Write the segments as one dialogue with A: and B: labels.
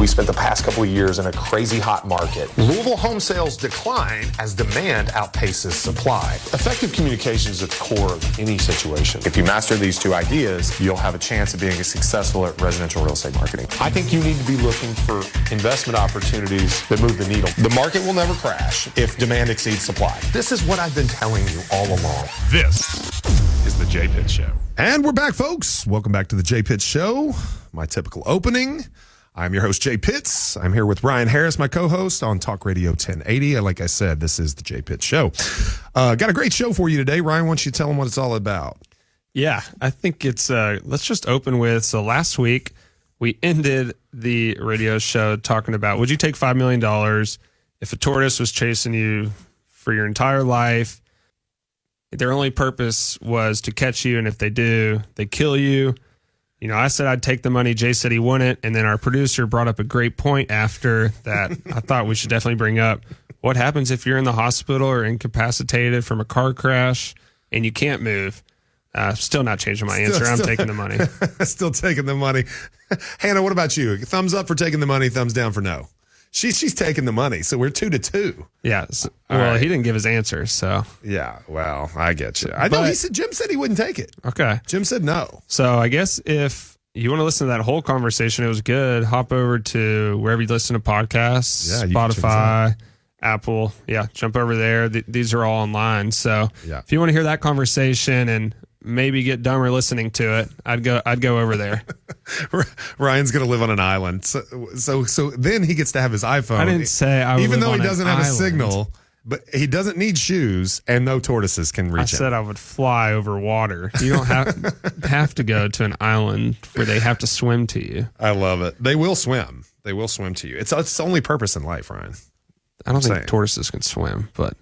A: spent the past couple of years in a crazy hot market. Louisville home sales decline as demand outpaces supply. Effective communication is at the core of any situation. If you master these two ideas, you'll have a chance of being successful at residential real estate marketing. I think you need to be looking for investment opportunities that move the needle. The market will never crash if demand exceeds supply. This is what I've been telling you all along.
B: This is the Jay Pitts Show. And we're back, folks. Welcome back to the Jay Pitts Show. My typical opening. I'm your host, Jay Pitts. I'm here with Ryan Harris, my co-host on Talk Radio 1080. Like I said, this is the Jay Pitts Show. Got a great show for you today. Ryan, why don't you tell them what it's all about?
C: Yeah, I think it's, let's just open with, so last week we ended the radio show talking about, would you take $5 million if a tortoise was chasing you for your entire life? Their only purpose was to catch you, and if they do, they kill you. You know, I said I'd take the money. Jay said he wouldn't, and then our producer brought up a great point after that I thought we should definitely bring up. What happens if you're in the hospital or incapacitated from a car crash and you can't move? Still not changing my answer. I'm taking the money.
B: Still taking the money. Hannah, what about you? Thumbs up for taking the money, thumbs down for no. She's taking the money, so we're 2-2.
C: Yeah. Well, right. He didn't give his answer, so.
B: Yeah, well, I get you. I know Jim said he wouldn't take it.
C: Okay.
B: Jim said no.
C: So I guess if you want to listen to that whole conversation, it was good. Hop over to wherever you listen to podcasts, Spotify, Apple. Yeah, jump over there. These are all online. So if you want to hear that conversation and maybe get dumber listening to it, I'd go over there.
B: Ryan's going to live on an island. So then he gets to have his iPhone.
C: I didn't say I would
B: even though
C: live
B: he
C: on
B: doesn't
C: an
B: have
C: island.
B: a signal, but he doesn't need shoes and no tortoises can reach him.
C: I said I would fly over water. You don't have to go to an island where they have to swim to you.
B: I love it. They will swim. They will swim to you. It's the only purpose in life, Ryan.
C: I don't think tortoises can swim, but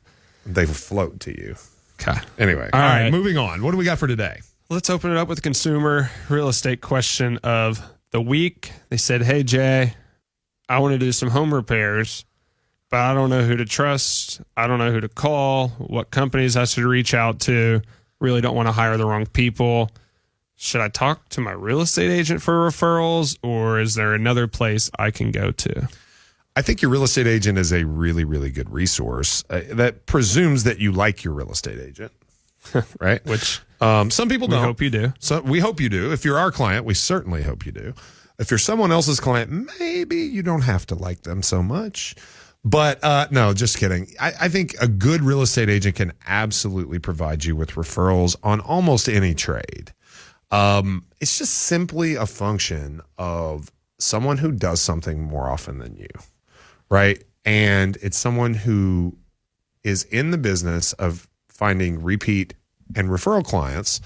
B: they float to you.
C: Okay.
B: Anyway, all right, moving on. What do we got for today?
C: Let's open it up with the consumer real estate question of the week. They said, hey, Jay, I want to do some home repairs, but I don't know who to trust. I don't know who to call, what companies I should reach out to. Really don't want to hire the wrong people. Should I talk to my real estate agent for referrals, or is there another place I can go to?
B: I think your real estate agent is a really, really good resource that presumes that you like your real estate agent, right?
C: Which
B: some people don't.
C: We hope you do.
B: So we hope you do. If you're our client, we certainly hope you do. If you're someone else's client, maybe you don't have to like them so much. But no, just kidding. I think a good real estate agent can absolutely provide you with referrals on almost any trade. It's just simply a function of someone who does something more often than you. Right. And it's someone who is in the business of finding repeat and referral clients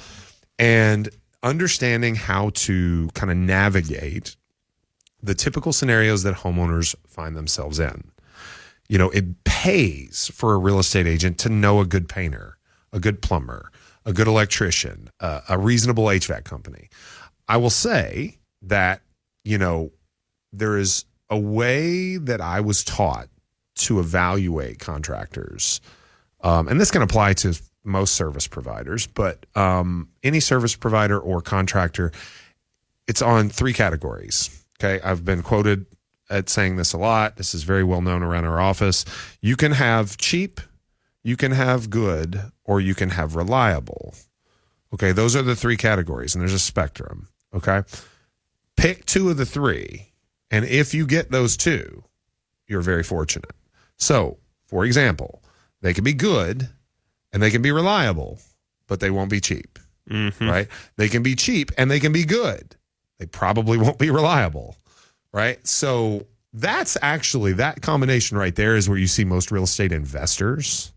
B: and understanding how to kind of navigate the typical scenarios that homeowners find themselves in. You know, it pays for a real estate agent to know a good painter, a good plumber, a good electrician, a reasonable HVAC company. I will say that, you know, there is a way that I was taught to evaluate contractors, and this can apply to most service providers, but any service provider or contractor, it's on 3 categories. Okay, I've been quoted at saying this a lot. This is very well known around our office. You can have cheap, you can have good, or you can have reliable. Okay, those are the 3 categories, and there's a spectrum. Okay, pick 2 of the 3. And if you get those 2, you're very fortunate. So, for example, they can be good and they can be reliable, but they won't be cheap, right? They can be cheap and they can be good. They probably won't be reliable, right? So that's actually, that combination right there is where you see most real estate investors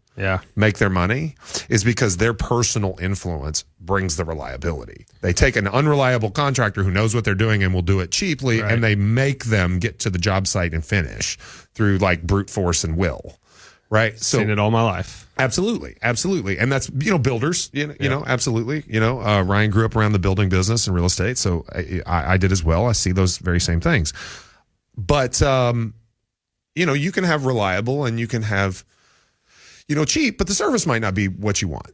B: make their money, is because their personal influence brings the reliability. They take an unreliable contractor who knows what they're doing and will do it cheaply, and they make them get to the job site and finish through like brute force and will, right? So
C: seen it all my life.
B: Absolutely. And that's, you know, builders, you know, absolutely. You know, Ryan grew up around the building business and real estate, so I did as well. I see those very same things. But, you know, you can have reliable and you can have, you know, cheap, but the service might not be what you want,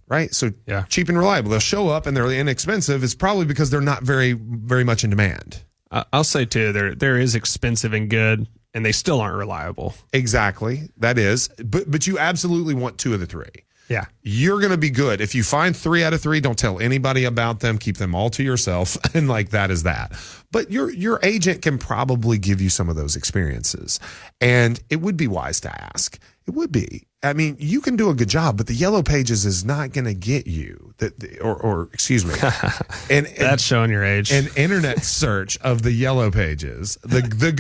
B: right? So cheap and reliable. They'll show up and they're inexpensive. It's probably because they're not very, very much in demand.
C: I'll say too, there is expensive and good, and they still aren't reliable.
B: Exactly. That is. But you absolutely want 2 of the 3.
C: Yeah.
B: You're going to be good. If you find 3 out of 3, don't tell anybody about them. Keep them all to yourself. And like that is that. But your agent can probably give you some of those experiences. And it would be wise to ask. It would be. I mean, you can do a good job, but the Yellow Pages is not going to get you or excuse me. And
C: that's showing your age.
B: An internet search of the Yellow Pages, the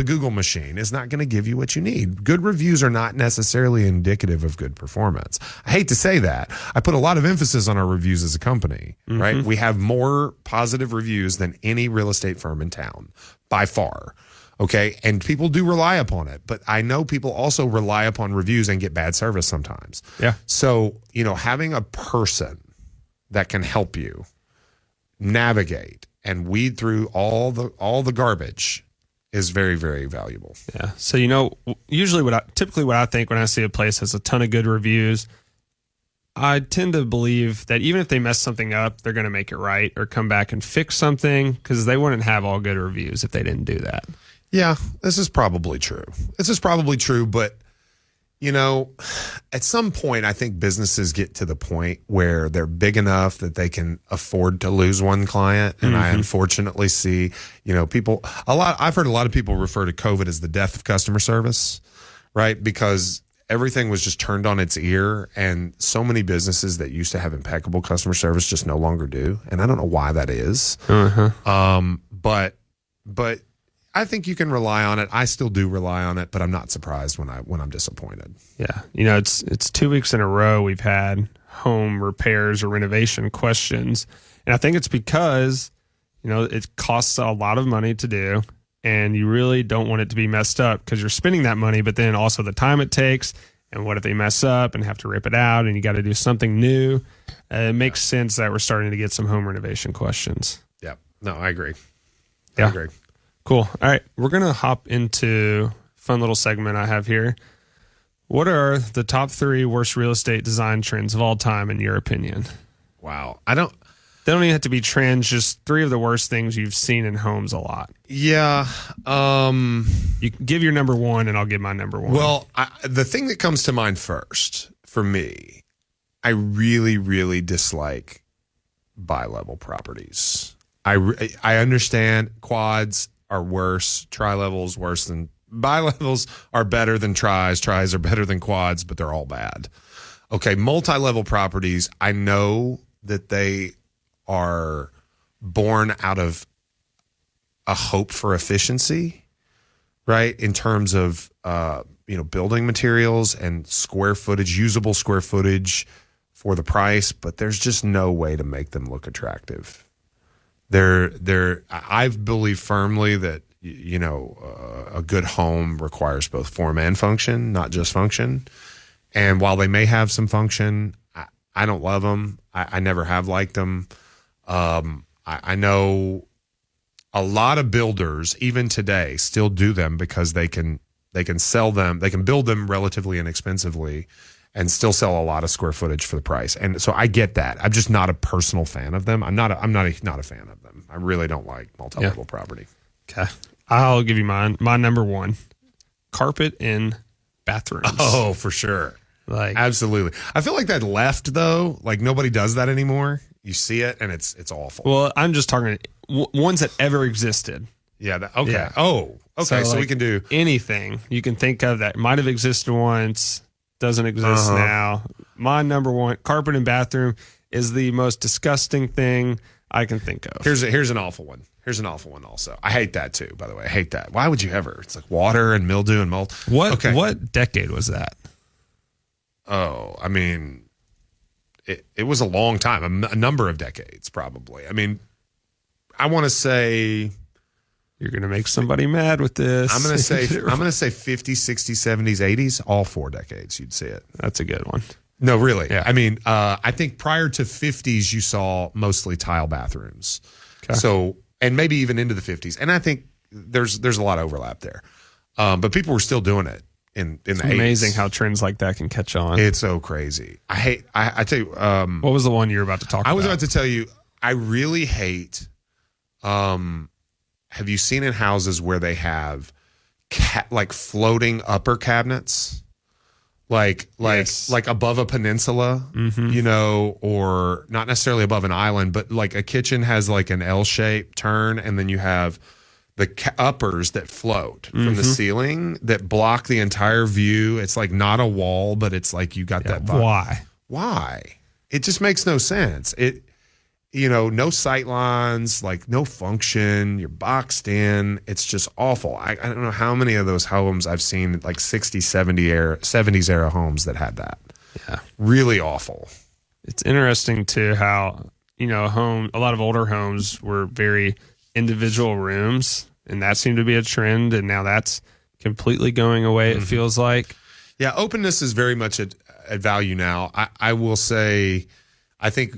B: Google machine is not going to give you what you need. Good reviews are not necessarily indicative of good performance. I hate to say that. I put a lot of emphasis on our reviews as a company, right? We have more positive reviews than any real estate firm in town by far. Okay. And people do rely upon it, but I know people also rely upon reviews and get bad service sometimes.
C: Yeah.
B: So, having a person that can help you navigate and weed through all the garbage is very, very valuable.
C: Yeah. So, usually typically what I think when I see a place has a ton of good reviews, I tend to believe that even if they mess something up, they're going to make it right or come back and fix something, because they wouldn't have all good reviews if they didn't do that.
B: Yeah, this is probably true. But, at some point, I think businesses get to the point where they're big enough that they can afford to lose one client. And I unfortunately see, I've heard a lot of people refer to COVID as the death of customer service, right? Because everything was just turned on its ear, and so many businesses that used to have impeccable customer service just no longer do. And I don't know why that is. But I think you can rely on it. I still do rely on it, but I'm not surprised when I'm disappointed.
C: Yeah. It's 2 weeks in a row we've had home repairs or renovation questions. And I think it's because, it costs a lot of money to do, and you really don't want it to be messed up because you're spending that money, but then also the time it takes, and what if they mess up and have to rip it out and you got to do something new? It makes sense that we're starting to get some home renovation questions.
B: Yeah. No, I agree.
C: Yeah.
B: I agree.
C: Cool. All right. We're going to hop into a fun little segment I have here. What are the top 3 worst real estate design trends of all time, in your opinion?
B: Wow.
C: They don't even have to be trends, just 3 of the worst things you've seen in homes a lot.
B: Yeah.
C: You can give your number 1 and I'll give my number 1.
B: Well, the thing that comes to mind first for me, I really, really dislike bi-level properties. I understand quads are worse, tri-levels worse than bi-levels are better than tris are better than quads, but they're all bad. Okay, multi-level properties, I know that they are born out of a hope for efficiency, right? In terms of building materials and square footage, usable square footage for the price, but there's just no way to make them look attractive. I believe firmly that a good home requires both form and function, not just function. And while they may have some function, I don't love them. I never have liked them. I know a lot of builders, even today, still do them because they can sell them. They can build them relatively inexpensively and still sell a lot of square footage for the price. And so I get that. I'm just not a personal fan of them. I'm not a fan of them. I really don't like multi-level property.
C: Okay. I'll give you mine. My number 1, carpet in bathrooms.
B: Oh, for sure. Absolutely. I feel like that left though. Like nobody does that anymore. You see it and it's awful.
C: Well, I'm just talking ones that ever existed.
B: Yeah. Okay.
C: Yeah.
B: Oh, okay. So we can do
C: anything you can think of that might have existed once, doesn't exist now. My number 1, carpet in bathroom, is the most disgusting thing I can think of.
B: Here's an awful one. Here's an awful one also. I hate that too, by the way. I hate that. Why would you ever? It's like water and mildew and mold.
C: What decade was that?
B: Oh, I mean, it was a long time, a number of decades probably. I mean, I want to say...
C: You're going to make somebody mad with this.
B: I'm going to say 50s, 60s, 70s, 80s, all 4 decades you'd see it.
C: That's a good one.
B: No, really.
C: Yeah.
B: I mean, I think prior to 50s, you saw mostly tile bathrooms. Okay. So, and maybe even into the 50s. And I think there's a lot of overlap there. But people were still doing it in the 80s.
C: Amazing how trends like that can catch on.
B: It's so crazy. I tell you.
C: What was the one you were about to talk about?
B: I was about to tell you, I really hate have you seen in houses where they have like floating upper cabinets? Like above a peninsula, or not necessarily above an island, but like a kitchen has like an L-shaped turn, and then you have the uppers that float from the ceiling that block the entire view. It's like not a wall, but it's like you got that vibe. Why? It just makes no sense. No sight lines, like no function. You're boxed in. It's just awful. I don't know how many of those homes I've seen, like 60s, 70s era homes that had that.
C: Yeah.
B: Really awful.
C: It's interesting too how, a lot of older homes were very individual rooms, and that seemed to be a trend, and now that's completely going away, it feels like. Yeah,
B: openness is very much at value now. I will say, I think,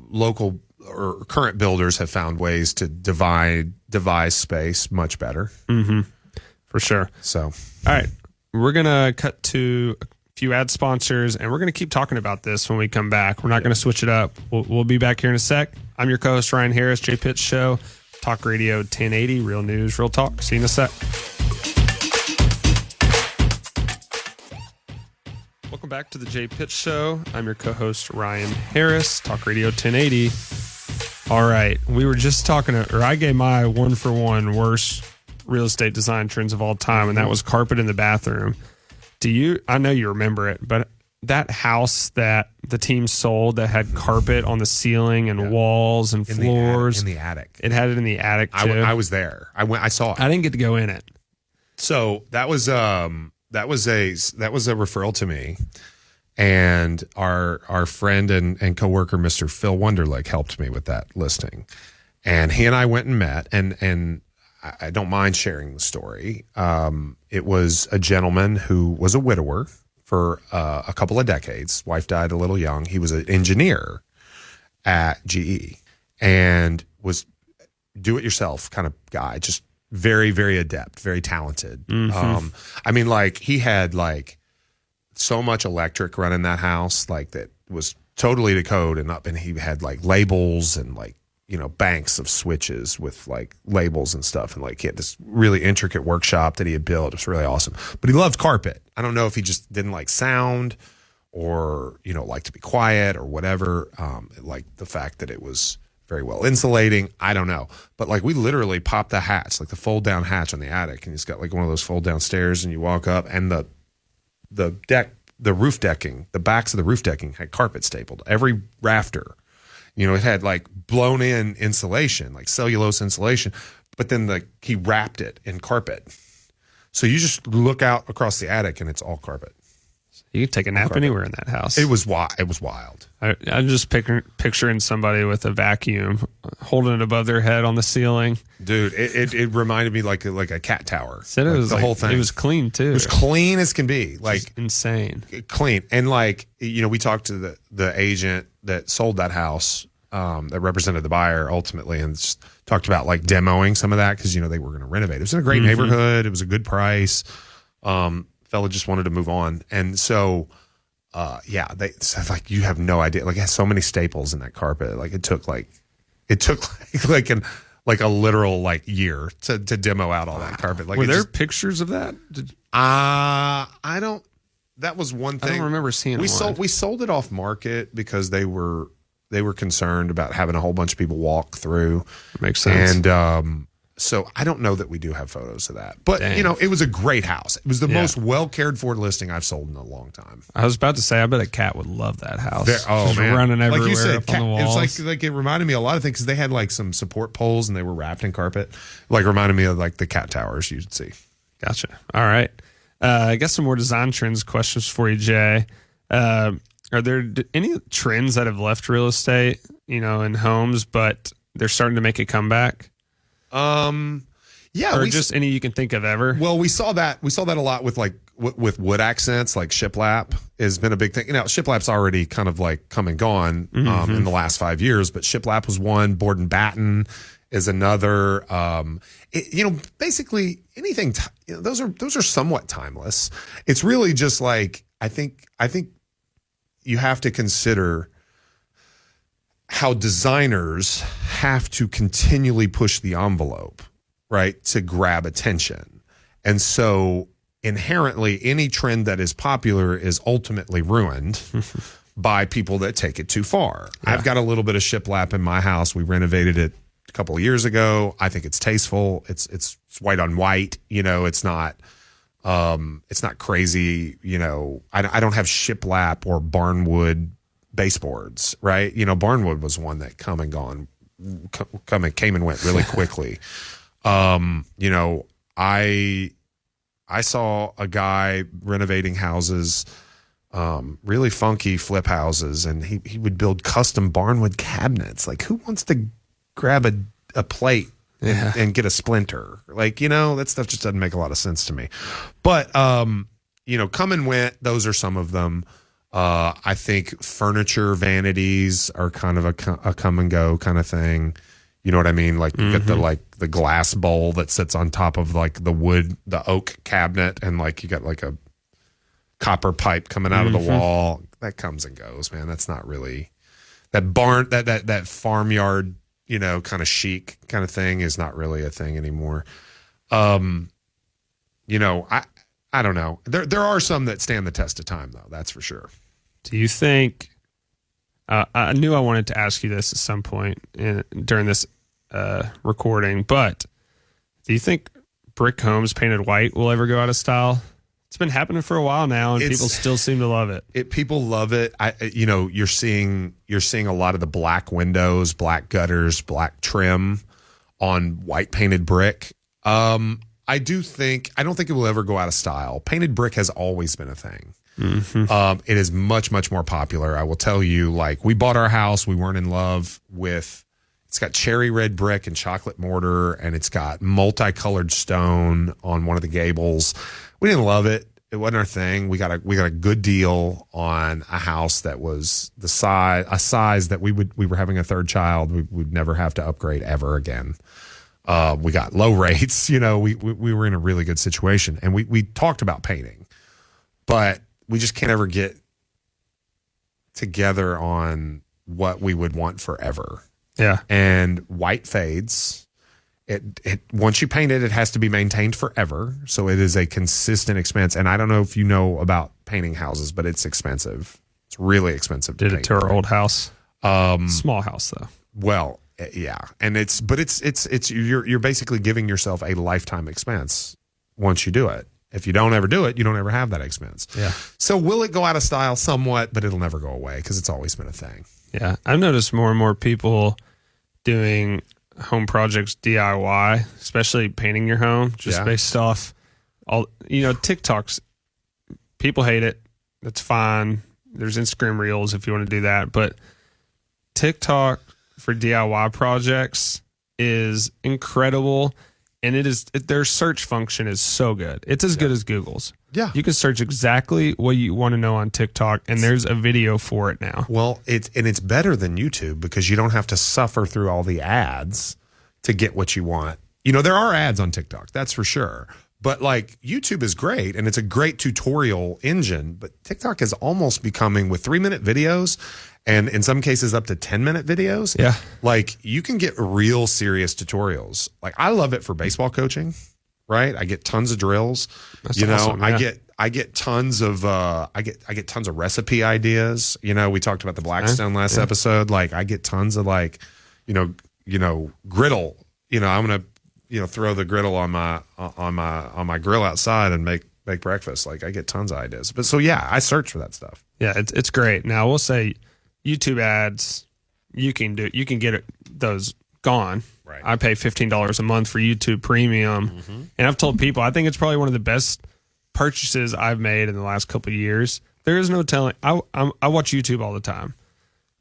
B: local or current builders have found ways to devise space much better.
C: For sure.
B: So,
C: all right, we're going to cut to a few ad sponsors, and we're going to keep talking about this when we come back. We're not going to switch it up. We'll be back here in a sec. I'm your co-host, Ryan Harris, Jay Pitts Show, Talk Radio 1080, Real News, Real Talk. See you in a sec. Welcome back to the Jay Pitts Show. I'm your co-host, Ryan Harris, Talk Radio 1080. All right, we were just talking, I gave my 1-for-1 worst real estate design trends of all time, and that was carpet in the bathroom. I know you remember it, but that house that the team sold that had carpet on the ceiling and walls and floors.
B: In the attic.
C: It had it in the attic too.
B: I was there. I saw it.
C: I didn't get to go in it.
B: So that was a referral to me, and our friend and coworker, Mr. Phil Wonderlick, helped me with that listing, and he and I went and met, and I don't mind sharing the story. It was a gentleman who was a widower for a couple of decades. Wife died a little young. He was an engineer at GE and was do-it-yourself kind of guy, just very, very adept, very talented. He had like so much electric running that house, like that was totally to code and he had like labels and like, banks of switches with like labels and stuff. And like he had this really intricate workshop that he had built. It was really awesome. But he loved carpet. I don't know if he just didn't like sound or, like to be quiet or whatever. Like the fact that it was very well insulating. I don't know. But like we literally popped the hatch, like the fold down hatch on the attic. And he's got like one of those fold down stairs and you walk up and the roof decking, the backs of the roof decking had carpet stapled. Every rafter. It had like blown in insulation, like cellulose insulation, but then he wrapped it in carpet. So you just look out across the attic and it's all carpet.
C: You can take a nap anywhere in that house.
B: It was wild.
C: I'm just picturing somebody with a vacuum holding it above their head on the ceiling.
B: Dude, it reminded me like a cat tower.
C: Said it was the whole thing. It was clean too.
B: It was clean as can be. Like
C: just insane.
B: Clean. And like, we talked to the agent that sold that house, that represented the buyer ultimately, and just talked about like demoing some of that because, they were going to renovate. It was in a great neighborhood. It was a good price. Fella just wanted to move on. And so, they said like, you have no idea. Like it has so many staples in that carpet. Like it took like a literal like year to demo out all that carpet. Like
C: were there pictures of that?
B: That was one thing.
C: I don't remember seeing
B: we sold it off market because they were concerned about having a whole bunch of people walk through.
C: Makes sense.
B: And so I don't know that we do have photos of that. But, it was a great house. It was the most well cared for listing I've sold in a long time.
C: I was about to say, I bet a cat would love that house.
B: Just
C: man. Running everywhere
B: like you said,
C: up on the walls.
B: It's like it reminded me a lot of things because they had like some support poles and they were wrapped in carpet. Like reminded me of like the cat towers you'd see.
C: Gotcha. All right. I guess some more design trends questions for you, Jay. Are there any trends that have left real estate, in homes, but they're starting to make a comeback?
B: Yeah,
C: or just any you can think of ever.
B: Well, we saw that a lot with like with wood accents, like shiplap has been a big thing. Shiplap's already kind of like come and gone in the last 5 years, but shiplap was one. Board and batten is another. Basically anything. Those are somewhat timeless. It's really just like I think you have to consider how designers have to continually push the envelope right, to grab attention. And so inherently, any trend that is popular is ultimately ruined by people that take it too far. Yeah. I've got a little bit of shiplap in my house. We renovated it a couple of years ago. I think it's tasteful. It's white on white. It's not crazy. I don't have shiplap or barnwood baseboards, right? Barnwood was one that came and went really quickly. I saw a guy renovating houses, really funky flip houses, and he would build custom barnwood cabinets. Like, who wants to grab a plate and get a splinter? Like, that stuff just doesn't make a lot of sense to me. But, come and went, those are some of them. I think furniture vanities are kind of a come and go kind of thing. You know what I mean? Like, you get the glass bowl that sits on top of like the oak cabinet, and like you got like a copper pipe coming out of the wall. That comes and goes, man. That's not really that barn, that farmyard, kind of chic kind of thing is not really a thing anymore. I don't know. There are some that stand the test of time, though. That's for sure.
C: Do you think? I knew I wanted to ask you this at some point during this recording, but do you think brick homes painted white will ever go out of style? It's been happening for a while now, and people still seem to love it. People
B: love it. You're seeing a lot of the black windows, black gutters, black trim on white painted brick. I don't think it will ever go out of style. Painted brick has always been a thing. It is much, much more popular. I will tell you, like, we bought our house. We weren't in love with, it's got cherry red brick and chocolate mortar, and it's got multicolored stone on one of the gables. We didn't love it. It wasn't our thing. We got a good deal on a house that was a size that we were having a third child. We'd never have to upgrade ever again. We got low rates. We were in a really good situation, and we talked about painting, but we just can't ever get together on what we would want forever.
C: Yeah.
B: And white fades. It once you paint it, it has to be maintained forever. So it is a consistent expense. And I don't know if you know about painting houses, but it's expensive. It's really expensive to
C: paint.
B: Did
C: it to our old house. Small house though.
B: Well, yeah. And it's you're basically giving yourself a lifetime expense once you do it. If you don't ever do it, you don't ever have that expense.
C: Yeah.
B: So will it go out of style? Somewhat, but it'll never go away because it's always been a thing.
C: Yeah. I've noticed more and more people doing home projects DIY, especially painting your home, just based off all, TikToks. People hate it. That's fine. There's Instagram Reels if you want to do that. But TikTok for DIY projects is incredible. And their search function is so good. It's as good as Google's.
B: Yeah.
C: You can search exactly what you want to know on TikTok, and there's a video for it now.
B: Well, it's better than YouTube because you don't have to suffer through all the ads to get what you want. There are ads on TikTok, that's for sure. But like YouTube is great, and it's a great tutorial engine, but TikTok is almost becoming, with 3-minute videos, and in some cases up to 10-minute videos.
C: Yeah.
B: Like, you can get real serious tutorials. Like, I love it for baseball coaching, right? I get tons of drills.
C: That's awesome, yeah.
B: I get tons of I get tons of recipe ideas. We talked about the Blackstone last episode. Like, I get tons of griddle. I'm gonna throw the griddle on my grill outside and make breakfast. Like, I get tons of ideas. But so yeah, I search for that stuff.
C: Yeah, it's great. Now we'll say YouTube ads, you can get those gone.
B: Right.
C: I pay $15 a month for YouTube Premium, and I've told people I think it's probably one of the best purchases I've made in the last couple of years. There is no telling. I watch YouTube all the time.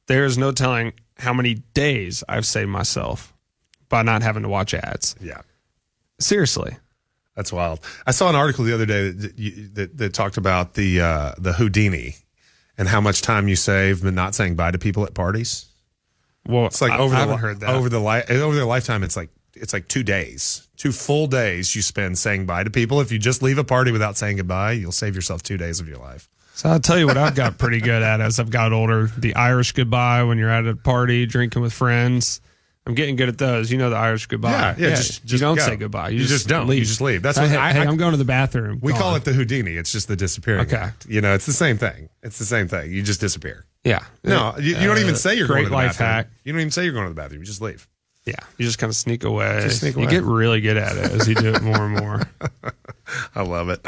C: There is no telling how many days I've saved myself by not having to watch ads.
B: Yeah,
C: seriously,
B: that's wild. I saw an article the other day that talked about the Houdini and how much time you save but not saying bye to people at parties.
C: Well,
B: it's like
C: I haven't heard that.
B: Over their lifetime, it's like 2 days, 2 full days you spend saying bye to people. If you just leave a party without saying goodbye, you'll save yourself 2 days of your life.
C: So I'll tell you what I've got pretty good at as I've got older. The Irish goodbye when you're at a party drinking with friends. I'm getting good at those. You know the Irish goodbye.
B: Yeah. Just
C: you don't
B: go.
C: say goodbye.
B: You just don't.
C: leave.
B: You just leave. That's
C: hey,
B: what
C: I'm going to the bathroom.
B: We call
C: Gone.
B: it the Houdini. It's just the disappearing
C: Okay.
B: act. It's the same thing. It's the same thing. You just disappear.
C: Yeah.
B: No, you don't even say you're going
C: great
B: to the
C: life
B: bathroom.
C: hack.
B: You don't even say you're going to the bathroom. You just leave.
C: Yeah. You just kind of sneak away.
B: Sneak
C: You
B: away.
C: get really good at it as you do it more and more.
B: I love it.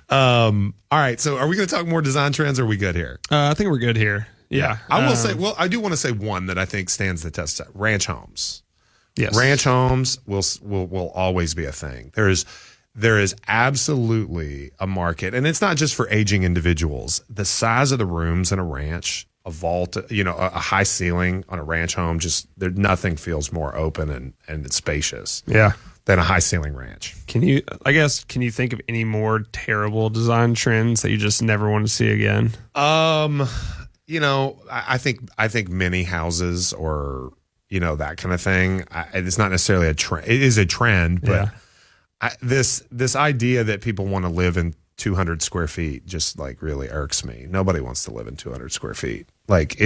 B: All right. So are we going to talk more design trends or are we good here?
C: I think we're good here. Yeah.
B: I will say, I do want to say one that I think stands the test of ranch homes.
C: Yes.
B: Ranch homes will always be a thing. There is absolutely a market, and it's not just for aging individuals. The size of the rooms in a ranch, a vault, a high ceiling on a ranch home, nothing feels more open and spacious.
C: Yeah.
B: Than a high ceiling ranch.
C: Can you think of any more terrible design trends that you just never want to see again?
B: I think mini houses or that kind of thing. It's not necessarily a trend. It is a trend, but this idea that people want to live in 200 square feet just like really irks me. Nobody wants to live in 200 square feet. Like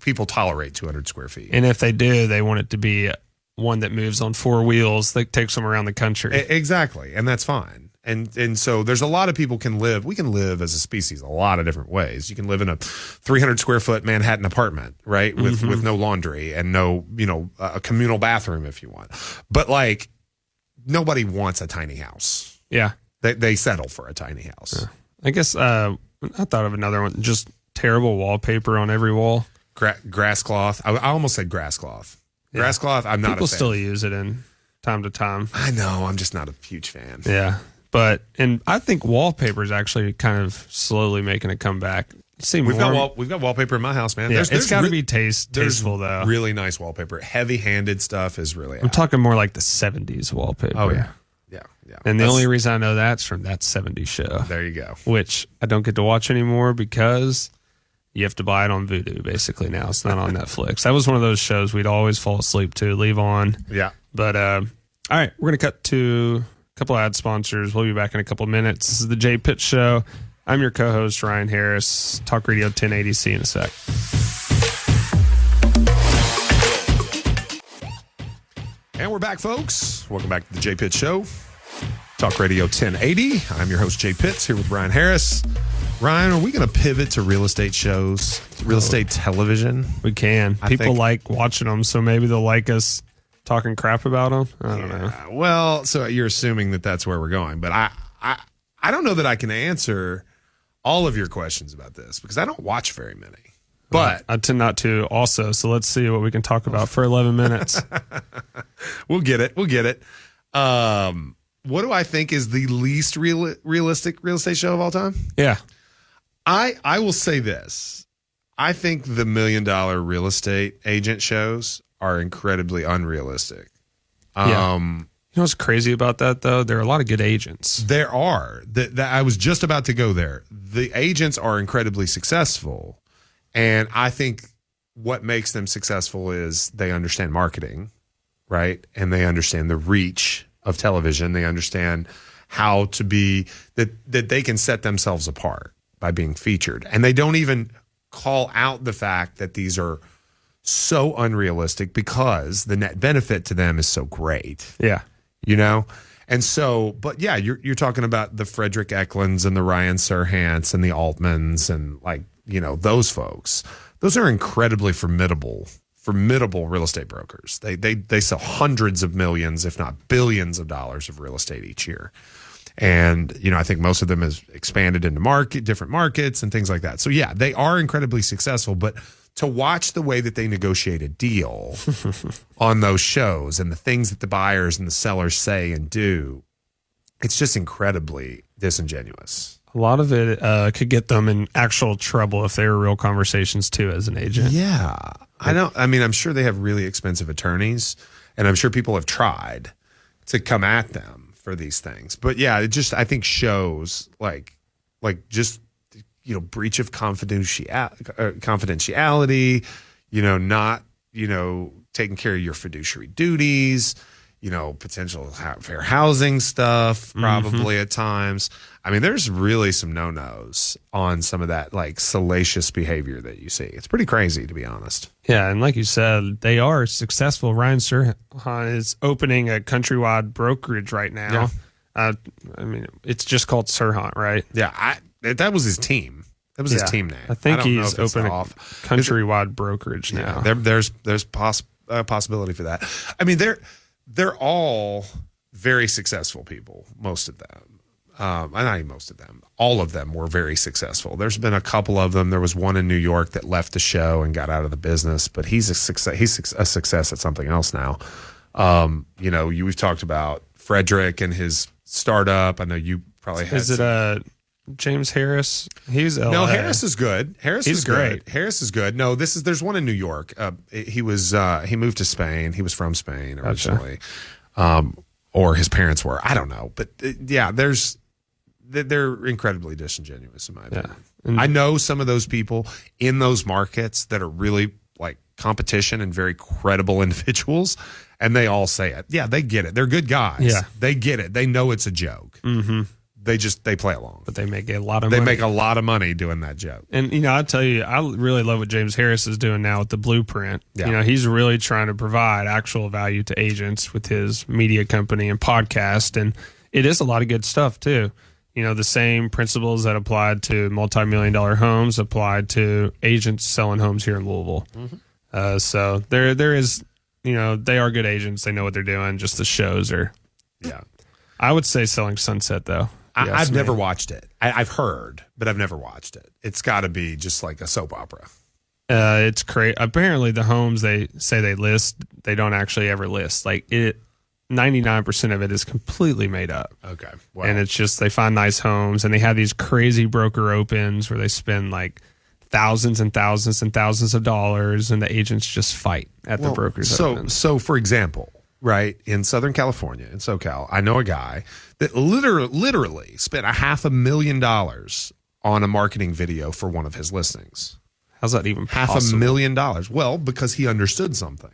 B: people tolerate 200 square feet.
C: And if they do, they want it to be one that moves on four wheels that takes them around the country.
B: Exactly. And that's fine. And so there's a lot of people we can live as a species a lot of different ways. You can live in a 300 square foot Manhattan apartment, right? With no laundry and no, a communal bathroom if you want. But like nobody wants a tiny house.
C: Yeah.
B: They settle for a tiny house.
C: Yeah. I guess I thought of another one, just terrible wallpaper on every wall.
B: Grass cloth. I almost said grass cloth. Grass cloth, I'm not a fan.
C: People still use it in time to time.
B: I know. I'm just not a huge fan.
C: Yeah. And I think wallpaper is actually kind of slowly making a comeback.
B: We've got wallpaper in my house, man.
C: Yeah, it's got to be tasteful, though.
B: Really nice wallpaper. Heavy-handed stuff is really
C: I'm talking more like the 70s wallpaper.
B: Oh, yeah.
C: And the only reason I know that's from that 70s show.
B: There you go.
C: Which I don't get to watch anymore because you have to buy it on Vudu, basically, now. It's not on Netflix. That was one of those shows we'd always fall asleep to, leave on.
B: Yeah.
C: But, all right, we're going to cut to a couple ad sponsors. We'll be back in a couple minutes. This is the Jay Pitt Show. I'm your co-host, Ryan Harris. Talk Radio 1080. See you in a sec.
B: And we're back, folks. Welcome back to the Jay Pitt Show. Talk Radio 1080. I'm your host, Jay Pitts, here with Ryan Harris. Ryan, are we going to pivot to real estate shows, real estate television?
C: We can. People like watching them, so maybe they'll like us talking crap about them. I don't know.
B: Well, so you're assuming that that's where we're going, but I don't know that I can answer all of your questions about this because I don't watch very many. But
C: I tend not to also, so let's see what we can talk about for 11 minutes.
B: We'll get it. What do I think is the least realistic real estate show of all time?
C: Yeah.
B: I will say this. I think the $1 Million real estate agent shows are incredibly unrealistic.
C: Yeah. You know what's crazy about that, though? There are a lot of good agents.
B: There are. I was just about to go there. The agents are incredibly successful. And I think what makes them successful is they understand marketing, right? And they understand the reach of television. They understand how to be, that they can set themselves apart by being featured. And they don't even call out the fact that these are so unrealistic because the net benefit to them is so great.
C: Yeah.
B: And so, but yeah, you're talking about the Frederick Eklunds and the Ryan Serhants and the Altmans and those folks. Those are incredibly formidable real estate brokers. They sell hundreds of millions, if not billions of dollars of real estate each year. And, I think most of them has expanded into different markets and things like that. So yeah, they are incredibly successful, but to watch the way that they negotiate a deal on those shows and the things that the buyers and the sellers say and do, it's just incredibly disingenuous.
C: A lot of it could get them in actual trouble if they were real conversations too as an agent.
B: Yeah. I'm sure they have really expensive attorneys and I'm sure people have tried to come at them for these things. But yeah, I think shows like just, breach of confidentiality, not, taking care of your fiduciary duties, potential fair housing stuff, probably at times. I mean, there's really some no-nos on some of that like salacious behavior that you see. It's pretty crazy, to be honest.
C: Yeah, and like you said, they are successful. Ryan Serhant is opening a countrywide brokerage right now. Yeah. I mean, it's just called Serhant, right?
B: Yeah, that was his team. That was his team name.
C: I think he's opening a countrywide brokerage now.
B: There's possibility for that. I mean, they're all very successful people, most of them. Not even most of them. All of them were very successful. There's been a couple of them. There was one in New York that left the show and got out of the business, but he's a success. He's a success at something else now. We've talked about Frederick and his startup. I know you probably had.
C: Is it James Harris? He's LA.
B: No, Harris is good. He's
C: great.
B: Good. Harris is good. No, there's one in New York. He moved to Spain. He was from Spain originally, or his parents were. I don't know, but they're incredibly disingenuous in my opinion. Yeah. I know some of those people in those markets that are really like competition and very credible individuals, and they all say it. Yeah, they get it. They're good guys.
C: Yeah,
B: they get it. They know it's a joke. Mm-hmm. They play along,
C: but they make a lot of money.
B: They make a lot of money doing that joke.
C: And I tell you, I really love what James Harris is doing now with the Blueprint. Yeah. He's really trying to provide actual value to agents with his media company and podcast, and it is a lot of good stuff too. The same principles that applied to multi-million-dollar homes applied to agents selling homes here in Louisville. Mm-hmm. So there is, they are good agents. They know what they're doing. Just the shows are.
B: Yeah.
C: I would say Selling Sunset though.
B: I've never watched it. I've heard, but I've never watched it. It's got to be just like a soap opera.
C: It's crazy. Apparently, the homes they say they list, they don't actually ever list. Like 99% of it is completely made up.
B: Okay.
C: Wow. And it's just they find nice homes, and they have these crazy broker opens where they spend like thousands and thousands and thousands of dollars, and the agents just fight at the brokers.
B: So for example, right, in Southern California, in SoCal, I know a guy that literally spent $500,000 on a marketing video for one of his listings.
C: How's that even possible?
B: $500,000. Well, because he understood something.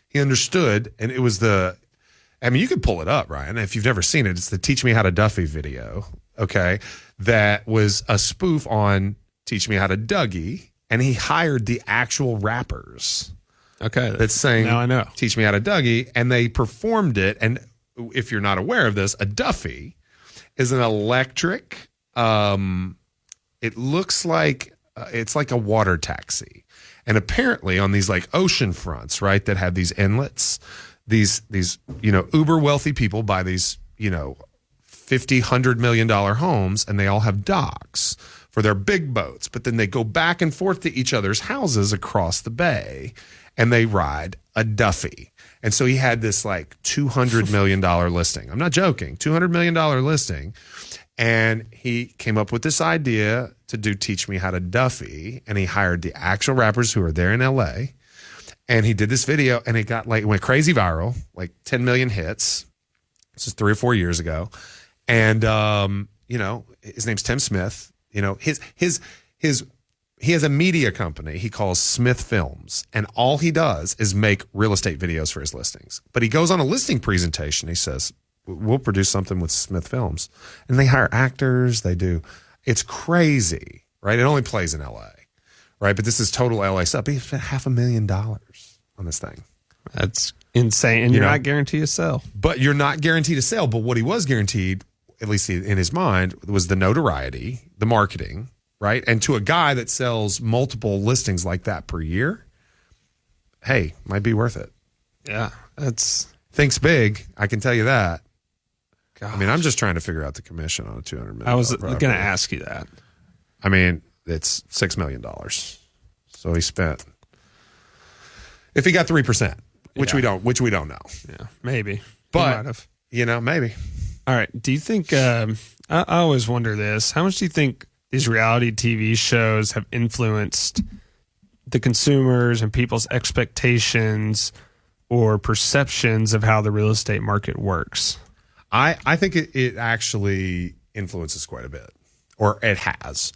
B: He understood, and it was you could pull it up, Ryan, if you've never seen it. It's the Teach Me How to Duffy video, okay, that was a spoof on Teach Me How to Dougie, and he hired the actual rappers.
C: Okay.
B: That's saying,
C: now I know.
B: Teach Me How to Dougie, and they performed it. And if you're not aware of this, a Duffy is an electric, it looks like, it's like a water taxi. And apparently on these like ocean fronts, right, that have these inlets, these uber wealthy people buy these, $50-100 million homes, and they all have docks for their big boats. But then they go back and forth to each other's houses across the bay, and they ride a Duffy. And so he had this like $200 million listing. I'm not joking, $200 million listing. And he came up with this idea to do Teach Me How to Duffy. And he hired the actual rappers who are there in LA. And he did this video, and it went crazy viral, like 10 million hits. This is 3 or 4 years ago. And, his name's Tim Smith. He has a media company he calls Smith Films, and all he does is make real estate videos for his listings. But he goes on a listing presentation. He says, we'll produce something with Smith Films. And they hire actors. They do. It's crazy, right? It only plays in LA, right? But this is total LA stuff. But he spent $500,000 on this thing.
C: That's insane. And you're not guaranteed to sell.
B: But you're not guaranteed to sell. But what he was guaranteed, at least in his mind, was the notoriety, the marketing, right? And to a guy that sells multiple listings like that per year, hey, might be worth it.
C: Yeah,
B: thinks big. I can tell you that.
C: Gosh.
B: I mean, I'm just trying to figure out the commission on a $200 million.
C: I was going to ask you that.
B: I mean, it's $6 million. So he spent. If he got 3%, which we don't know.
C: Yeah, maybe.
B: But maybe.
C: All right. Do you think? I always wonder this. How much do you think these reality TV shows have influenced the consumers and people's expectations or perceptions of how the real estate market works?
B: I think it actually influences quite a bit, or it has.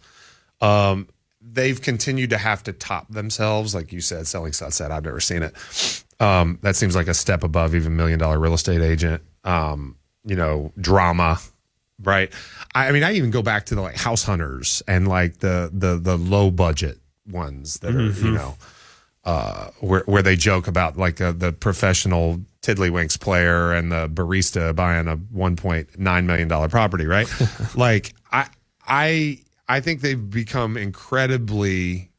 B: They've continued to have to top themselves, like you said, Selling Sunset. I've never seen it. That seems like a step above even $1 million real estate agent. Drama, right? I mean, I even go back to the like house hunters and like the low budget ones that are, where they joke about like the professional tiddlywinks player and the barista buying a $1.9 million property, right? Like I think they've become incredibly,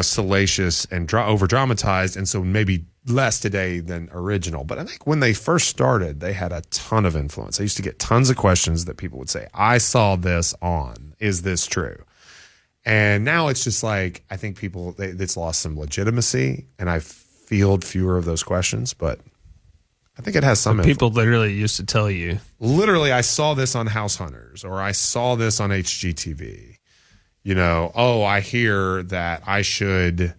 B: salacious and over dramatized, and so maybe less today than original. But I think when they first started, they had a ton of influence. I used to get tons of questions that people would say, "I saw this on. Is this true?" And now it's just like, I think it's lost some legitimacy, and I field fewer of those questions, but I think it has some influence.
C: People literally used to tell you.
B: Literally, I saw this on House Hunters, or I saw this on HGTV. I hear that I should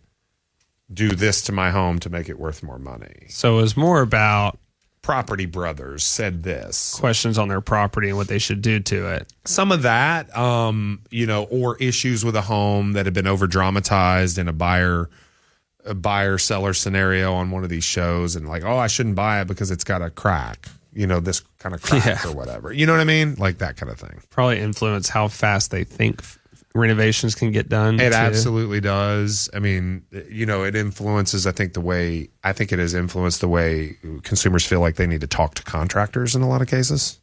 B: do this to my home to make it worth more money.
C: So it was more about
B: Property Brothers said this.
C: Questions on their property and what they should do to it.
B: Some of that, or issues with a home that had been over dramatized in a buyer seller scenario on one of these shows, and like, I shouldn't buy it because it's got a crack, this kind of crack or whatever. You know what I mean? Like that kind of thing.
C: Probably influence how fast they think renovations can get done.
B: It absolutely does. I mean, it influences, I think it has influenced the way consumers feel like they need to talk to contractors in a lot of cases.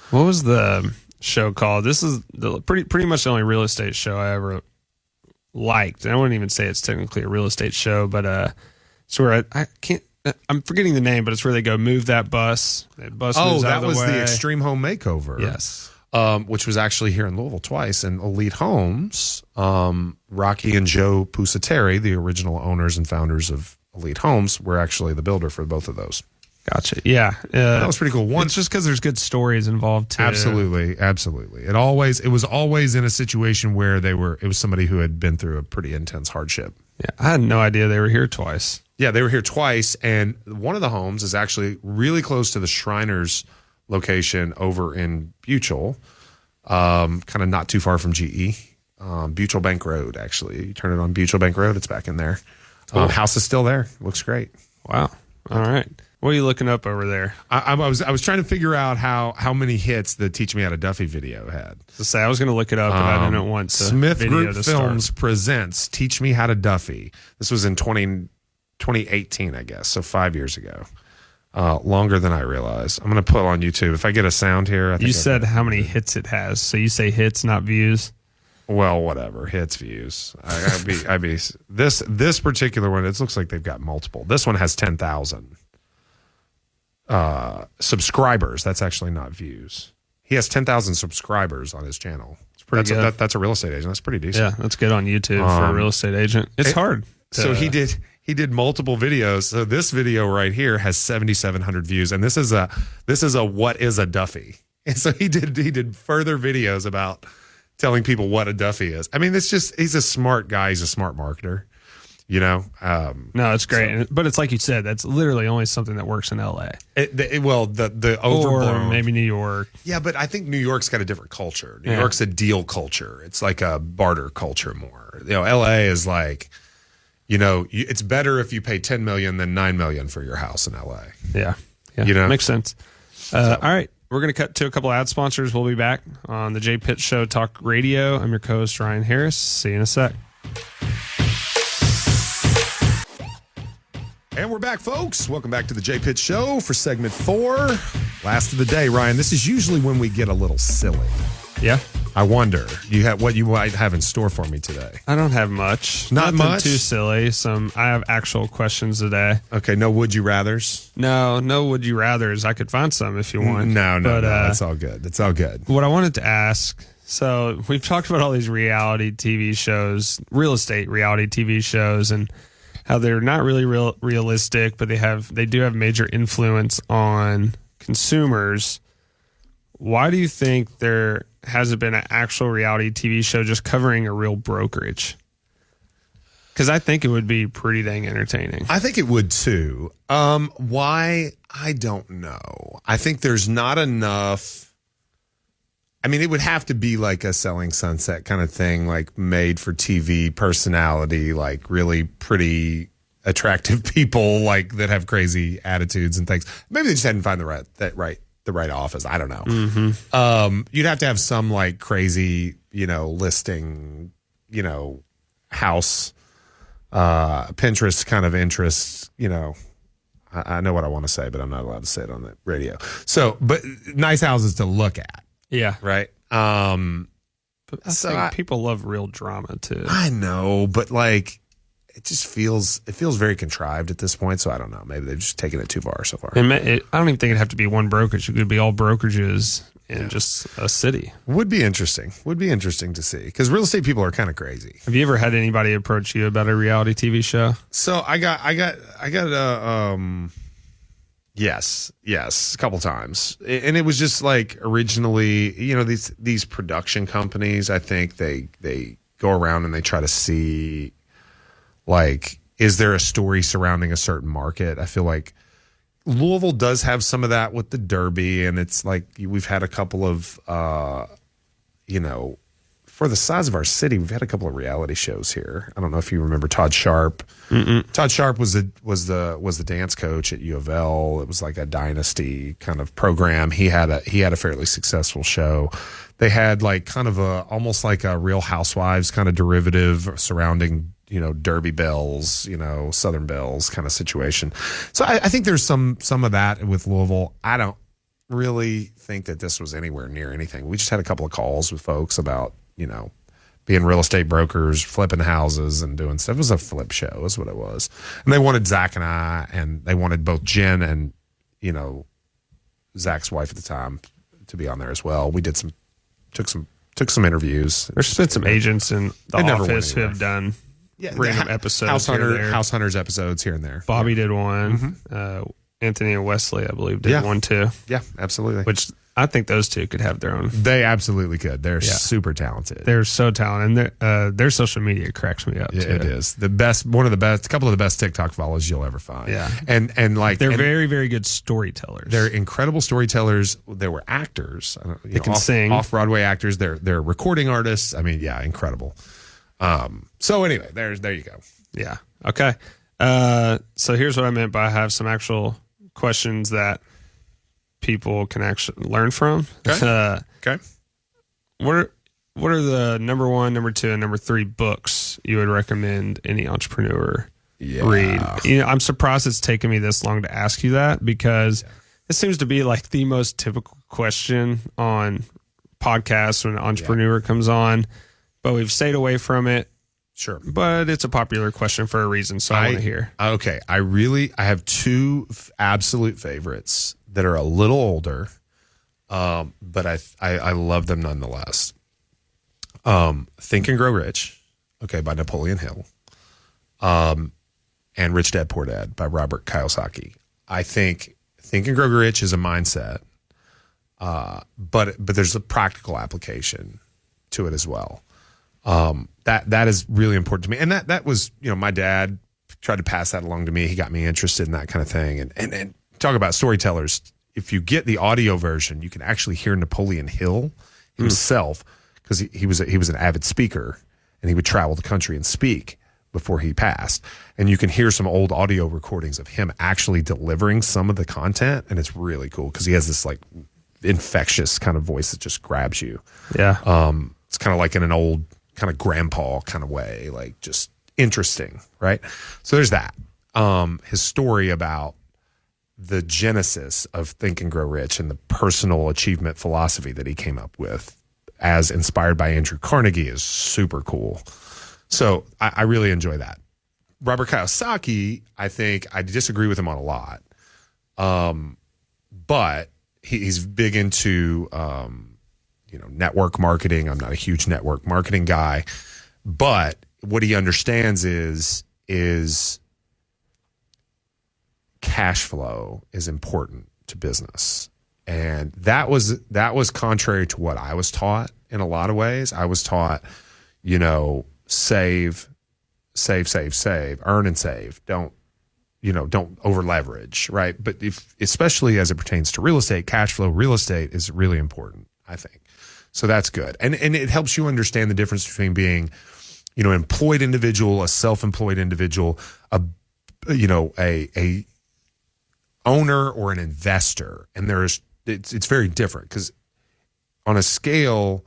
C: What was the show called? This is pretty much the only real estate show I ever liked. And I wouldn't even say it's technically a real estate show, but it's where I'm forgetting the name, but it's where they go move that bus. That bus moves out of the way.
B: That was the Extreme Home Makeover.
C: Yes.
B: Which was actually here in Louisville twice, and Elite Homes, Rocky and Joe Pusateri, the original owners and founders of Elite Homes, were actually the builder for both of those.
C: Gotcha. Yeah.
B: That was pretty cool.
C: It's just because there's good stories involved too.
B: Absolutely. It was always in a situation where it was somebody who had been through a pretty intense hardship.
C: Yeah. I had no idea they were here twice.
B: Yeah, they were here twice, and one of the homes is actually really close to the Shriners location over in Buchel, kind of not too far from GE. Buchel Bank Road, actually. You turn it on Buchel Bank Road, it's back in there.
C: Cool.
B: House is still there. Looks great.
C: Wow. All right. What are you looking up over there?
B: I was trying to figure out how many hits the Teach Me How to Duffy video had.
C: I was going to look it up, but I didn't want to.
B: Smith Group Films presents Teach Me How to Duffy. This was in 2018, I guess, so 5 years ago. Longer than I realized. I'm going to put it on YouTube. If I get a sound here,
C: you said how many hits it has, so you say hits, not views.
B: Well, whatever, hits, views. I'd be this particular one. It looks like they've got multiple. This one has 10,000 subscribers. That's actually not views. He has 10,000 subscribers on his channel.
C: It's pretty good.
B: That's a real estate agent. That's pretty decent.
C: Yeah, that's good on YouTube for a real estate agent. It's hard.
B: So he did multiple videos. So this video right here has 7,700 views, and this is a what is a Duffy. And so he did further videos about telling people what a Duffy is. I mean, he's a smart guy. He's a smart marketer. No,
C: it's great. But it's like you said, that's literally only something that works in LA.
B: The overblown,
C: or maybe New York.
B: Yeah, but I think New York's got a different culture. New York's a deal culture. It's like a barter culture more. LA is like, it's better if you pay $10 million than $9 million for your house in LA.
C: Yeah. Makes sense. All right. We're going to cut to a couple ad sponsors. We'll be back on the Jay Pitt Show Talk Radio. I'm your co-host, Ryan Harris. See you in a sec.
B: And we're back, folks. Welcome back to the Jay Pitt Show for segment 4. Last of the day, Ryan. This is usually when we get a little silly.
C: Yeah.
B: I wonder what you might have in store for me today.
C: I don't have much.
B: Not
C: Nothing
B: much?
C: too silly. I have actual questions today.
B: Okay, no would you rathers?
C: No would you rathers. I could find some if you want.
B: No, it's all good. It's all good.
C: What I wanted to ask, so we've talked about all these reality TV shows, real estate reality TV shows, and how they're not really realistic, but they do have major influence on consumers. Why do you think there hasn't been an actual reality TV show just covering a real brokerage? Because I think it would be pretty dang entertaining.
B: I think it would too. Why? I don't know. I think there's not enough. I mean, it would have to be like a Selling Sunset kind of thing, like made for TV personality, like really pretty attractive people like that have crazy attitudes and things. Maybe they just hadn't found the right office. I don't know. You'd have to have some like crazy, listing, house, Pinterest kind of interest, I know what I want to say, but I'm not allowed to say it on the radio. So, but nice houses to look at.
C: Yeah.
B: Right.
C: But I think people love real drama too.
B: I know, but like, it just feels very contrived at this point. So I don't know. Maybe they've just taken it too far so far.
C: I don't even think it'd have to be one brokerage. It could be all brokerages in just a city.
B: Would be interesting to see, because real estate people are kind of crazy.
C: Have you ever had anybody approach you about a reality TV show?
B: So I got yes, a couple times. And it was just like originally, these production companies, I think they go around and they try to see, like, is there a story surrounding a certain market? I feel like Louisville does have some of that with the Derby, and it's like we've had a couple of, for the size of our city, we've had a couple of reality shows here. I don't know if you remember Todd Sharp. Mm-mm. Todd Sharp was the dance coach at U of L. It was like a dynasty kind of program. He had a fairly successful show. They had like kind of almost like a Real Housewives kind of derivative surrounding, Derby Bells, Southern Bells kind of situation. So I think there's some of that with Louisville. I don't really think that this was anywhere near anything. We just had a couple of calls with folks about, being real estate brokers, flipping houses and doing stuff. It was a flip show is what it was. And they wanted Zach and I, and they wanted both Jen and, Zach's wife at the time to be on there as well. We took some interviews.
C: There's been some agents in the office who have done random episodes.
B: House Hunters episodes here and there.
C: Bobby did one. Mm-hmm. Anthony and Wesley, I believe, did one too.
B: Yeah, absolutely.
C: Which I think those two could have their own.
B: They absolutely could. They're super talented.
C: They're so talented. And their social media cracks me up too.
B: It is the best. One of the best. A couple of the best TikTok follows you'll ever find.
C: Yeah,
B: and like
C: they're very, very good storytellers.
B: They're incredible storytellers. They were actors.
C: They can sing.
B: Off-Broadway actors. They're recording artists. I mean, yeah, incredible. So anyway, there you go.
C: Yeah. Okay. So here's what I meant by I have some actual questions that people can actually learn from.
B: Okay. Okay.
C: What are the number 1, number 2, and number 3 books you would recommend any entrepreneur read? I'm surprised it's taken me this long to ask you that, because it seems to be like the most typical question on podcasts when an entrepreneur comes on, but we've stayed away from it.
B: Sure.
C: But it's a popular question for a reason, so I want to hear.
B: Okay. I have 2 absolute favorites that are a little older, but I love them nonetheless. Think and Grow Rich, by Napoleon Hill, and Rich Dad Poor Dad by Robert Kiyosaki. I think Think and Grow Rich is a mindset, but there's a practical application to it as well. That is really important to me. And that was, my dad tried to pass that along to me. He got me interested in that kind of thing. And talk about storytellers. If you get the audio version, you can actually hear Napoleon Hill himself, because he was an avid speaker, and he would travel the country and speak before he passed. And you can hear some old audio recordings of him actually delivering some of the content. And it's really cool because he has this like infectious kind of voice that just grabs you.
C: Yeah.
B: It's kind of like in an old kind of grandpa kind of way, like just interesting, right? So there's that. His story about the genesis of Think and Grow Rich and the personal achievement philosophy that he came up with, as inspired by Andrew Carnegie, is super cool. So I really enjoy that. Robert Kiyosaki, I think I disagree with him on a lot, but he's big into network marketing. I'm not a huge network marketing guy, but what he understands is cash flow is important to business. And that was contrary to what I was taught in a lot of ways. I was taught, save, earn and save. Don't over leverage, right? But especially as it pertains to real estate, cash flow, real estate is really important, I think. So that's good. And it helps you understand the difference between being, employed individual, a self-employed individual, a a owner or an investor, and it's very different, because on a scale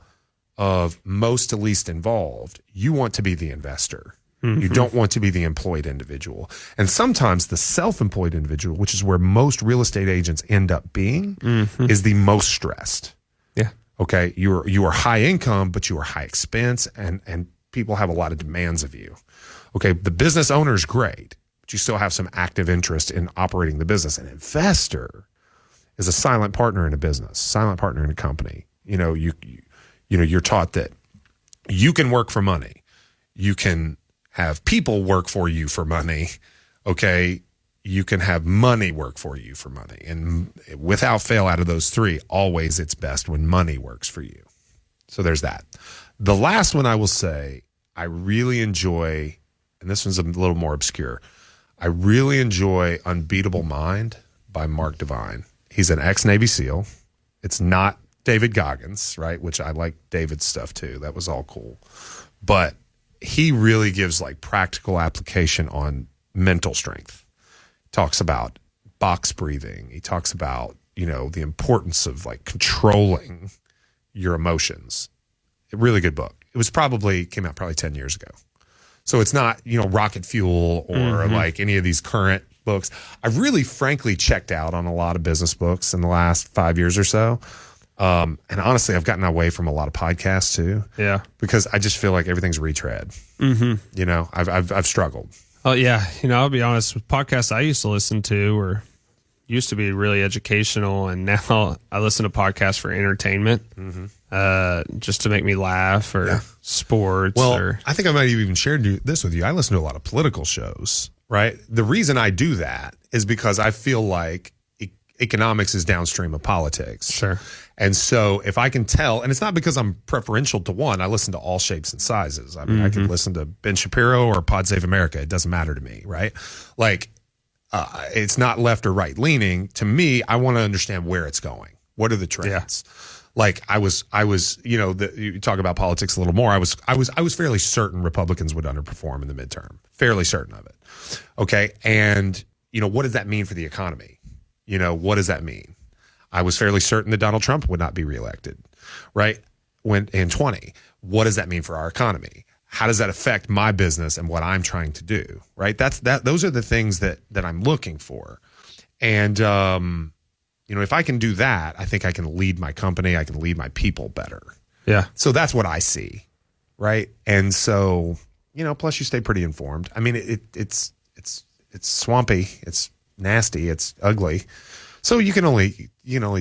B: of most to least involved, you want to be the investor. You don't want to be the employed individual. And sometimes the self-employed individual, which is where most real estate agents end up being, is the most stressed.
C: Yeah.
B: Okay. You are high income, but you are high expense, and people have a lot of demands of you. Okay. The business owner is great, but you still have some active interest in operating the business. An investor is a silent partner in a business, silent partner in a company. You're taught that you can work for money. You can have people work for you for money. Okay. You can have money work for you for money. And without fail, out of those three, always it's best when money works for you. So there's that. The last one I will say, I really enjoy, and this one's a little more obscure. I really enjoy Unbeatable Mind by Mark Devine. He's an ex-Navy SEAL. It's not David Goggins, right? Which I like David's stuff too. That was all cool. But he really gives like practical application on mental strength. Talks about box breathing. He talks about, the importance of like controlling your emotions. A really good book. It came out probably 10 years ago. So it's not, rocket fuel or like any of these current books. I've really frankly checked out on a lot of business books in the last 5 years or so. And honestly, I've gotten away from a lot of podcasts too. Yeah. Because I just feel like everything's retread. I've struggled.
C: Oh yeah. I'll be honest, with podcasts I used to listen to used to be really educational, and now I listen to podcasts for entertainment, just to make me laugh or sports.
B: Well, I think I might have even shared this with you. I listen to a lot of political shows, right? The reason I do that is because I feel like economics is downstream of politics.
C: Sure.
B: And so if I can tell, and it's not because I'm preferential to one, I listen to all shapes and sizes. I mean, I could listen to Ben Shapiro or Pod Save America. It doesn't matter to me, right? Like, it's not left or right leaning. To me, I want to understand where it's going. What are the trends? Yeah. Like I was, you talk about politics a little more. I was fairly certain Republicans would underperform in the midterm. Fairly certain of it. Okay. And, what does that mean for the economy? What does that mean? I was fairly certain that Donald Trump would not be reelected, right? When in 20, what does that mean for our economy? How does that affect my business and what I'm trying to do, right? Those are the things that I'm looking for. And, if I can do that, I think I can lead my company. I can lead my people better.
C: Yeah.
B: So that's what I see, right? And so, plus you stay pretty informed. I mean, it's swampy. It's nasty. It's ugly. So you can only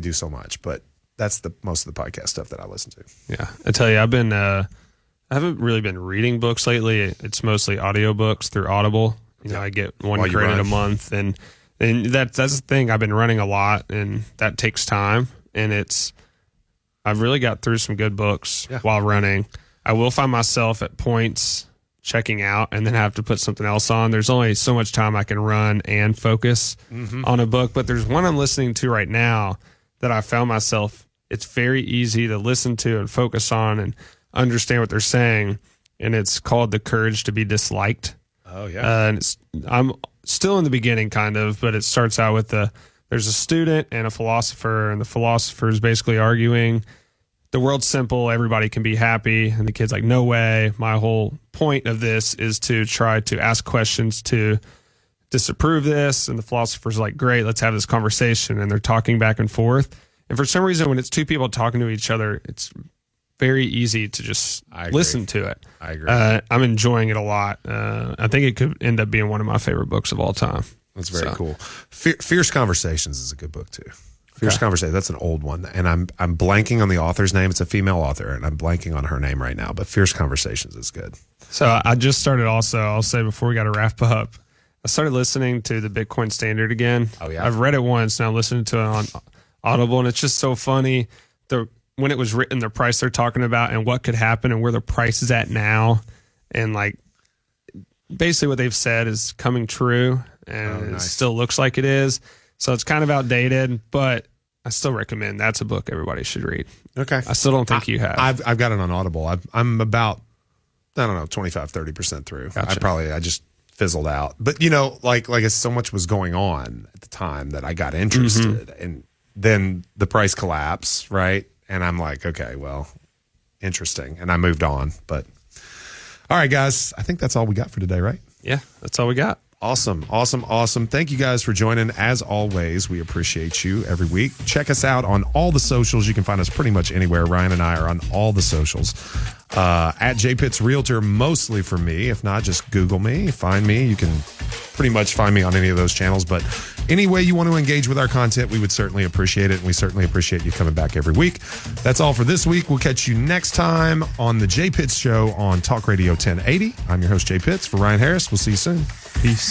B: do so much, but that's most of the podcast stuff that I listen to.
C: Yeah. I tell you, I haven't really been reading books lately. It's mostly audiobooks through Audible. I get one credit a month, and that's the thing. I've been running a lot, and that takes time, and I've really got through some good books while running. I will find myself at points checking out and then have to put something else on. There's only so much time I can run and focus on a book, but there's one I'm listening to right now that I found myself, it's very easy to listen to and focus on and understand what they're saying. And it's called The Courage to be Disliked.
B: Oh yeah.
C: And I'm still in the beginning kind of, but it starts out with there's a student and a philosopher, and the philosopher is basically arguing the world's simple, everybody can be happy. And the kid's like, no way. My whole point of this is to try to ask questions to disapprove this. And the philosopher's like, great, let's have this conversation. And they're talking back and forth. And for some reason, when it's two people talking to each other, it's very easy to just listen to it.
B: I agree.
C: I'm enjoying it a lot. I think it could end up being one of my favorite books of all time.
B: That's very cool. Fierce Conversations is a good book too. Fierce Conversation. That's an old one, and I'm blanking on the author's name. It's a female author, and I'm blanking on her name right now. But Fierce Conversations is good.
C: So I just started. Also, I'll say before we got to wrap up, I started listening to the Bitcoin Standard again.
B: Oh yeah,
C: I've read it once, and I'm listening to it on Audible, and it's just so funny. When it was written, the price they're talking about, and what could happen, and where the price is at now, and like basically what they've said is coming true, and it still looks like it is. So it's kind of outdated, but I still recommend that's a book everybody should read.
B: Okay.
C: I still don't think you have.
B: I've got it on Audible. I'm about, 25, 30% through.
C: Gotcha.
B: I just fizzled out. But like so much was going on at the time that I got interested, and then the price collapsed, right? And I'm like, okay, well, interesting, and I moved on. But all right, guys, I think that's all we got for today, right?
C: Yeah, that's all we got.
B: Awesome. Thank you guys for joining. As always, we appreciate you every week. Check us out on all the socials. You can find us pretty much anywhere. Ryan and I are on all the socials. At J Pitts Realtor, mostly for me. If not, just Google me, find me. You can pretty much find me on any of those channels. But any way you want to engage with our content, we would certainly appreciate it. And we certainly appreciate you coming back every week. That's all for this week. We'll catch you next time on the J Pitts Show on Talk Radio 1080. I'm your host, J Pitts. For Ryan Harris, we'll see you soon.
C: Peace.